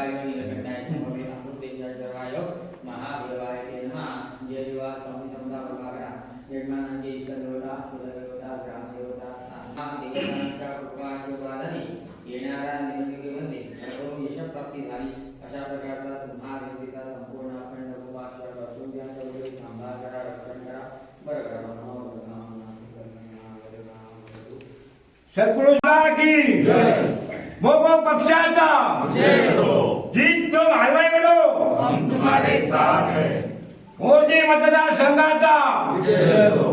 देवाय नीलकंठाय नमः अमृतेश्वर देवाय महादेवाय नमः जय देवा स्वामी समता प्रभाकरा निर्माणांचे इष्ट देवता कुलदेवता ग्रामदेवता देवतांच्या कृपाशीर्वादाने येणाऱ्या निवडणुकीमध्ये भरभरून यशप्राप्ती झाली अशा प्रकारचा महादेवतेचा संपूर्ण अखंड उपासना असून त्या सर्व सांभाळ करा रक्षण करा बरं करा सद्गुरुजी की जय। मोगो पक्षाचा जय हो। जीत तुम हलवाई बनो हम तुम्हारे साथ हैं। मोर्चे मतदार संघाचा जय हो।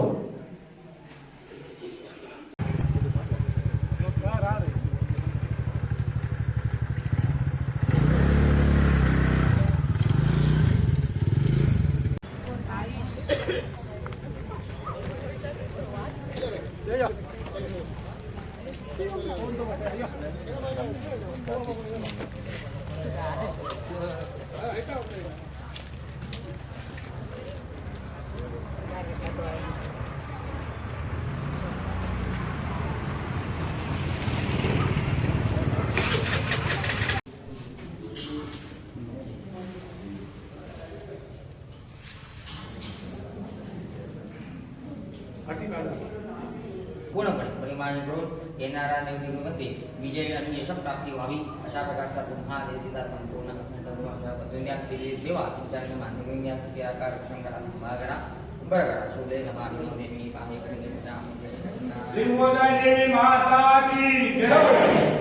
पूर्णपणे परिमाण करून येणाऱ्या निवडणुकीमध्ये विजय आणि यशप्राप्ती व्हावी अशा प्रकारचा तुम्हा देवतेचा संपूर्ण केलेली सेवा तुमच्या मान्य करून यासाठी आकार रक्षण करा सांभाळ करा बरं करा शोधे नमामि देवी पाहेकडे श्री देवी माता की जय।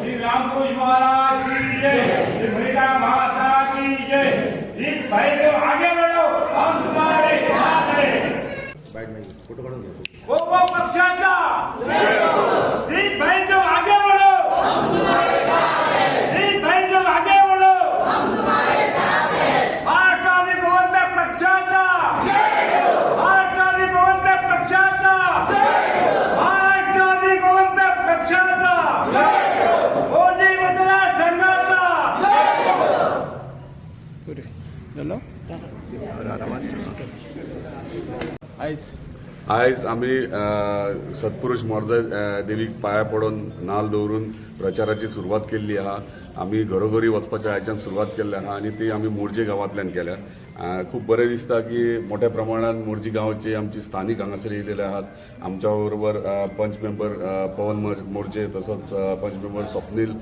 श्री रामकृष्ण महाराज की जय। श्री भैया माता की जय। जीत भाई तो आगे बढ़ो हम तुम्हारे साथ हैं। फोटो काढून घ्या। मोगो पक्षाचा जीत भाई तो आगे बढ़ो हम तुम्हारे साथ हैं। जीत भाई तो आगे बढ़ो हम तुम्हारे साथ हैं। महाराष्ट्रातील गोवंशक पक्षाचा महाराष्ट्रातील गोवंशक पक्षाचा महाराष्ट्रातील गोवंशक पक्षाचा मोदी मतदार संघाचा आयज आम्ही सत्पुरुष मोरजे देवीक पाया पडून नाल दवरून प्रचाराची सुरवात केल्ली आहा। आम्ही घरोघरी वचपाच्या आयच्यान सुरवात केल्ली आहा आणि ती आम्ही मोर्जे गांवांतल्यान केल्या। खूप बरें दिसता की मोठ्या प्रमाणात मोर्जे गांवाचे आमची स्थानिक हांगासर येयलेले आहात। आमच्या बरोबर पंच मेंबर पवन मोर्जे तसोच पंच मेंबर स्वप्नील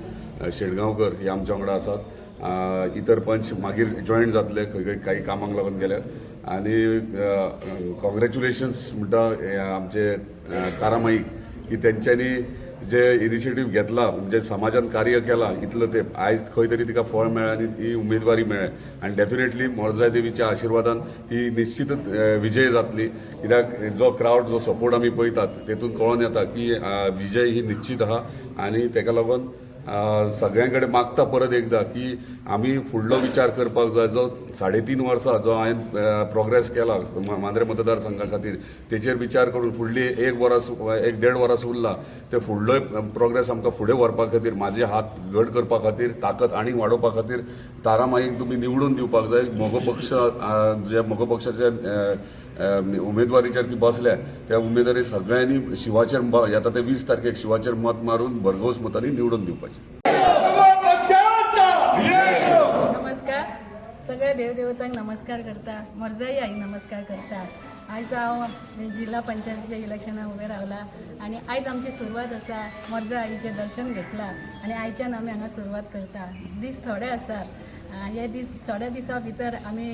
शेडगांवकर हे आमच्या वांगडा आसात। इतर पंच मागीर जॉईन जातले खंय काही कामाक लागून गेल्यात आणि कॉंग्रॅच्युलेशन्स म्हणटा आमचे तारामाईक की त्यांच्यानी जे इनिशिएटिव्ह घेतला म्हणजे समाजान कार्य केला इतलं ते आयज खंय तरी तिका फळ मेळ्ळें आणि ही उमेदवारी मेळ्ळी आणि डेफिनेटली मोरजा देवीच्या आशिर्वादान ही निश्चितच विजय जातली कित्याक जो क्रावड जो सपोर्ट आमी पळयतात तेतून कळून येता की विजय ही निश्चित आहा आणि तेका लागून सगळ्यांकडे मागता परत एकदा की आम्ही फुडलो विचार करपाक जाय जो 3.5 वर्सां जो हांवें प्रोग्रेस केला मांद्रे मतदारसंघा खातीर तेचेर विचार करून फुडली 1.5 वरां उरला ते फुडलोय प्रोग्रेस आमकां फुडें व्हरपा खातीर म्हाजे हात घट करपा खातीर ताकद आनीक वाडोवपा खातीर तारामाईक तुमी निवडून दिवपाक जाय। मोगो पक्ष जे मोगो पक्षाचे उमेदवारीचेर ती बसल्या त्या उमेदवारी सगळ्यांनी शिवाचेर येता ते 20 तारखेक शिवाचेर मत मारून भरघोस मतांनी निवडून दिवपाचें। नमस्कार सगळ्या देवदेवतांक नमस्कार करता मोरजाई आई नमस्कार करता। आयज हांव जिल्हा पंचायतीच्या इलेक्शनाक उबें रावला आणि आयज आमची सुरवात आसा मोरजा आईचें दर्शन घेतला आणि आयच्यान आमी हांगा सुरवात करता। दीस थोडे आसात हे दीस थोड्या दिसा भितर आमी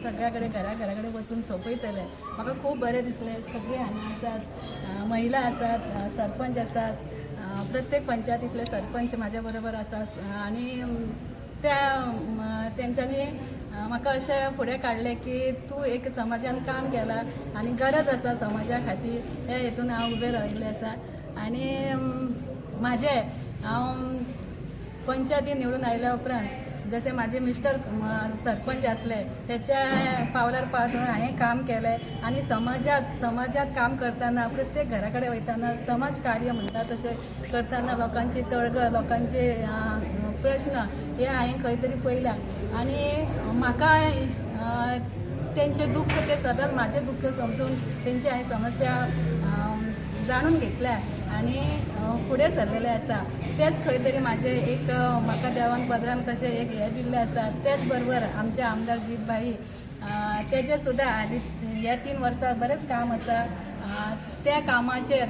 सगळ्या कडेन घरा कडेन वचून सोंपयतले। म्हाका खूब बरें दिसलें सगळीं हांगा आसात महिला आसात सरपंच आसात प्रत्येक पंचायतींतले सरपंच म्हाज्या बरोबर आसात आणि तेंच्यांनी म्हाका अशें फुडें काडलें की तूं एक समाजान काम केलां आनी गरज आसा समाजा खातीर हे हेतून हांव उबें राविल्लें आसा। आनी हांव पंचायतीन निवडून आयल्या उपरांत जसे माझे मिस्टर सरपंच असले त्याच्या पावलार पावून हांवें काम केलें आणि समाजात काम करताना प्रत्येक घराकडे वयताना समाज कार्य म्हणटा तशें करताना लोकांची तळगळ लोकांचे प्रश्न हे हांवें खंय तरी पळयल्या आणि म्हाका तेंचे दुःख ते सदांच माझे दुःख समजून तेंची हांवें समस्या जाणून घेतल्या आनी फुडें सरलेले आसा. तेच खंय तरी म्हाजे एक म्हाका देवान पदरान कशें एक हें दिल्लें आसा. तेच बरोबर आमचे आमदार जीतभाई तेजे सुद्दां हालीं ह्या 3 वर्सां बरेंच काम आसा. त्या कामाचेर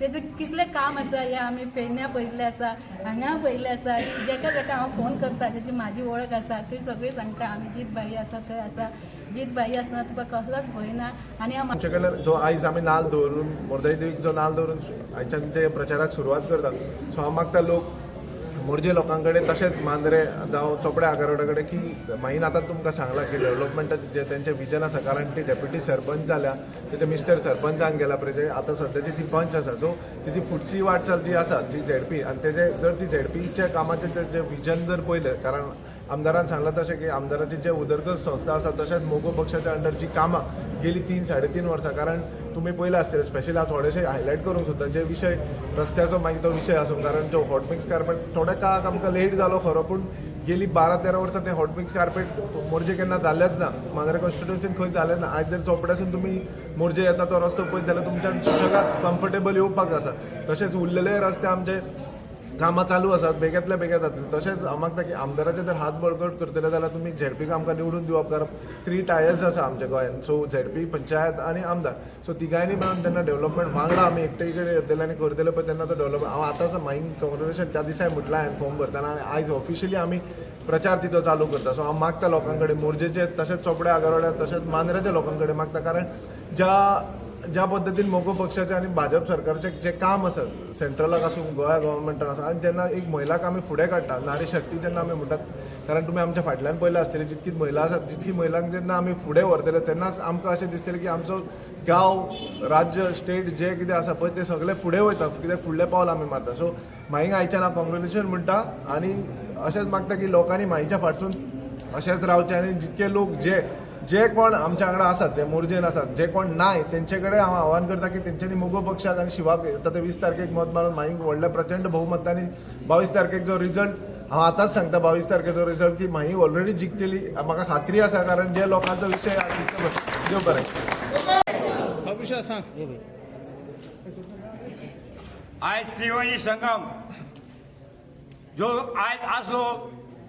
तेजें कितलें काम आसा हें आमी पेडण्या पळयल्लें आसा, हांगा पळयल्लें आसा. जेका जेका हांव फोन करता जेची म्हाजी वळख आसा ती सगळीं सांगता आमी जीतभाई आसा थंय आसा. जीतभाई आसतना तुका कसलोच भंय ना. आनी हांव आमचे कडल्यान जो आयज आमी नाल्ल दवरून मोरजाई देवीक जो नाल्ल दवरून आयच्यान जे प्रचाराक सुरवात करतात. सो हांव मागता लोक मोरजे लोकां कडेन तशेंच मांद्रे जावं चोपडे आगारोडा कडेन की मागीर आतां तुमकां सांगलां की डेव्हलपमेंटाचें जे तेंचें विजन आसा. कारण ती डेप्युटी सरपंच जाल्या, तेजे मिस्टर सरपंचान गेला पळय आतां सद्याची ती पंच आसा. सो तेजी फुडची वाटचाल जी आसा जी झेडपी आनी तेजे जर ती झेडपीच्या कामाचें जे विजन जर पळयलें, कारण आमदारान सांगलां तशें की आमदाराची जे उदरगत संस्था आसा तशेंच मोगो पक्षाच्या अंडरची कामां गेली 3-3.5 वर्सां. कारण तुमी पयलें आसतलें स्पेशली हांव थोडेशे हायलायट करूंक सोदता जे विशय रस्त्याचो मागीर तो विशय आसूं. कारण जो हॉटमिक्स कार्पेट थोड्या काळाक आमकां लेट जालो खरो, पूण गेली 12-13 वर्सां ते हॉटमिक्स कार्पेट मोरजे केन्ना जाल्लेच ना. मांद्रे कॉन्स्टिट्युन्सीन खंय जालें ना. आज जर चोपड्यासून तुमी मोरजे येता तो रस्तो पळयत जाल्यार तुमच्यान सुशेगाद कम्फर्टेबल येवपाक जाता. तशेंच उरलेले रस्ते आमचे कामां चालू आसात, बेगेंतल्या बेगीन जातली. तशेंच हांव मागता की आमदाराचे जर हात बळकट करतले जाल्यार तुमी झेडपीक आमकां निवडून दिवप. कारण 3 टायर्स आसा आमच्या गोंयांत. सो झेडपी, पंचायत आनी आमदार, सो तिगांयनी मेळून जेन्ना डेव्हलपमेंट वांगडा आमी एकटे कडेन येतले आनी करतले पळय तेन्ना तो डेव्हलपमेंट हांव आतांच मागीर कॉंग्रेच्युलेशन त्या दिसाय म्हटलां हांवें फॉर्म भरतना. आनी आयज ऑफिशियली आमी प्रचार तिचो चालू करता. सो हांव मागता लोकां कडेन मोरजेचे तशेंच चोपड्या आगारोड्या तशेंच मांद्रेच्या लोकां कडेन मागता. कारण ज्या पद्दतीन मोगो पक्षाचें आनी भाजप सरकारचें जें काम आसा सेंट्रलाक आसूं गोंया गव्हर्मेंटान आसूं, आनी जेन्ना एक महिलाक आमी फुडें काडटा, नारी शक्ती जेन्ना आमी म्हणटात. कारण तुमी आमच्या फाटल्यान पयलें आसतलें जितकी महिला आसात जितकी महिलांक जेन्ना आमी फुडें व्हरतले तेन्नाच आमकां अशें दिसतलें की आमचो गांव, राज्य, स्टेट जे कितें आसा पळय तें सगळें फुडें वयता, कित्याक फुडलें पावल आमी मारता. सो मागीर आयच्यान हांव कॉंग्रेच्युलेशन म्हणटा आनी अशेंच मागता की लोकांनी मागीरच्या फाटसून अशेंच रावचें. आनी जितके लोक जे कोण आमच्या वांगडा आसात, जे मोरजेन आसात, जे कोण नाय तेंचे कडेन हांव आव्हान करता की तेंच्यांनी मोगो पक्षाक आनी शिवाक आतां ते 20 तारखेक मत मारून मागीर व्हडल्या प्रचंड भोवमतांनी 22 तारखेक जो रिजल्ट हांव आतांच सांगता 22 तारखेचो रिजल्ट की मागीर ऑलरेडी जिखतली म्हाका खात्री आसा. कारण जे लोकांचो विशय देव बरें. आज त्रिवेणी संगम जो आज असो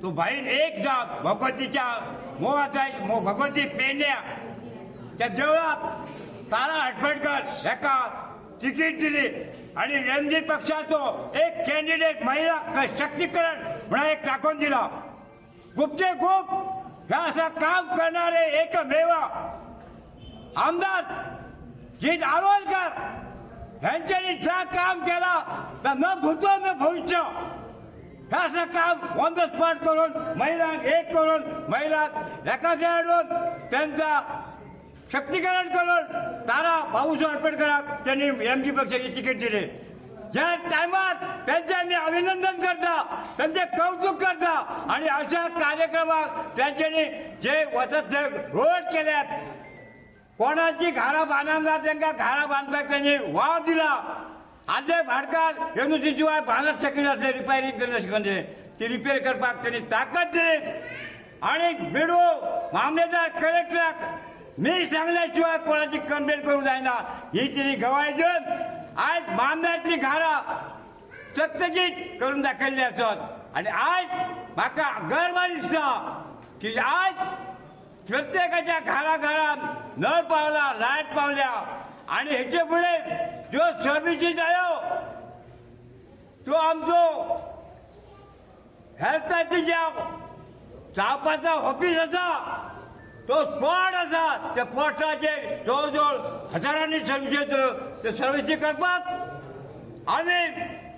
तो भाईन एक जाग भगवतीच्या भगवती पेडण्या त्या देवळात तारा हटफडकर ह्याका तिकीट दिली आणि एमजी पक्षाचो एक कॅन्डिडेट महिला शक्तीकरण म्हणून एक दाखवून दिला. गुप्ते गुप्त हे असं काम करणारे एकमेव आमदार जीत आरोलकर ह्यांच्यानी ज्या काम केला तर न भूतो न भविष्य हे असं काम ऑन द स्पॉट करून महिलांक एक करून महिलांक एका हाडून त्यांचा शक्तीकरण करून तारा भाऊसाहेब आंबेडकराक त्यांनी एमजी पक्षाची तिकीट दिली. ज्या टायमार त्यांचे अभिनंदन करता, त्यांचे कौतुक करता आणि अशा कार्यक्रमात त्यांच्यानी जे वचत रोड केल्यात, कोणाची घरां बांदना त्यांना घरां बांधपाक त्यांनी वाव दिला. आदले भाडकार हेनुची शिवाय बांदत शकनासले, रिपेरिंग करनाशिकले ती रिपेर करपाक त्यांनी ताकद दिली. आणि बिडो मामलेदार कलेक्टराक मी सांगल्याशिवाय कोणाची कंप्लेंट करूंक जायना ही तिने गवाही देऊन आज बांदण्यातली घरां चकचकीत करून दाखयल्ली आसत. आणि आज म्हाका गर्व दिसता की आज प्रत्येकाच्या घराघरात नळ पावला, लायट पावल्या आणि हेचे फुडें ज्यो सर्विसी जायो तो आमचो हेल्थाची ज्या जावपाचा ऑफिस आसा तो स्पॉट आसा त्या पोस्टाचेर जवळ जवळ हजारांनी सर्विसी ते सर्विसी करपाक आमी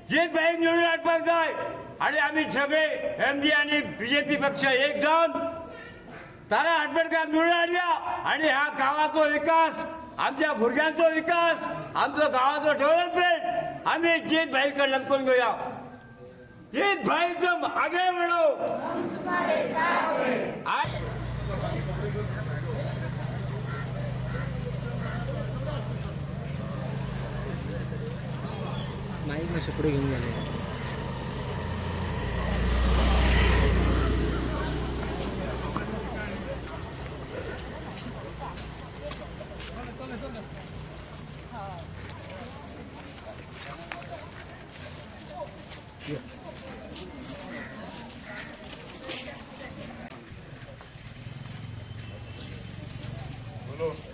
जीत भाईक निवडून हाडपाक जाय. आणि आमी सगळे एमजी आणि बीजेपी पक्ष एक जावन तारा आंबेडकर निवडून हाडया आणि ह्या गावाचो विकास, आमच्या भुरग्यांचो विकास, आमचो गावाचो डेव्हलपमेंट आमी जीत भाई कडल्यान करून घेवया. जीत भाईचो आगे म्हणो. माईक मातशें फुडें घेवन गेले. बोलो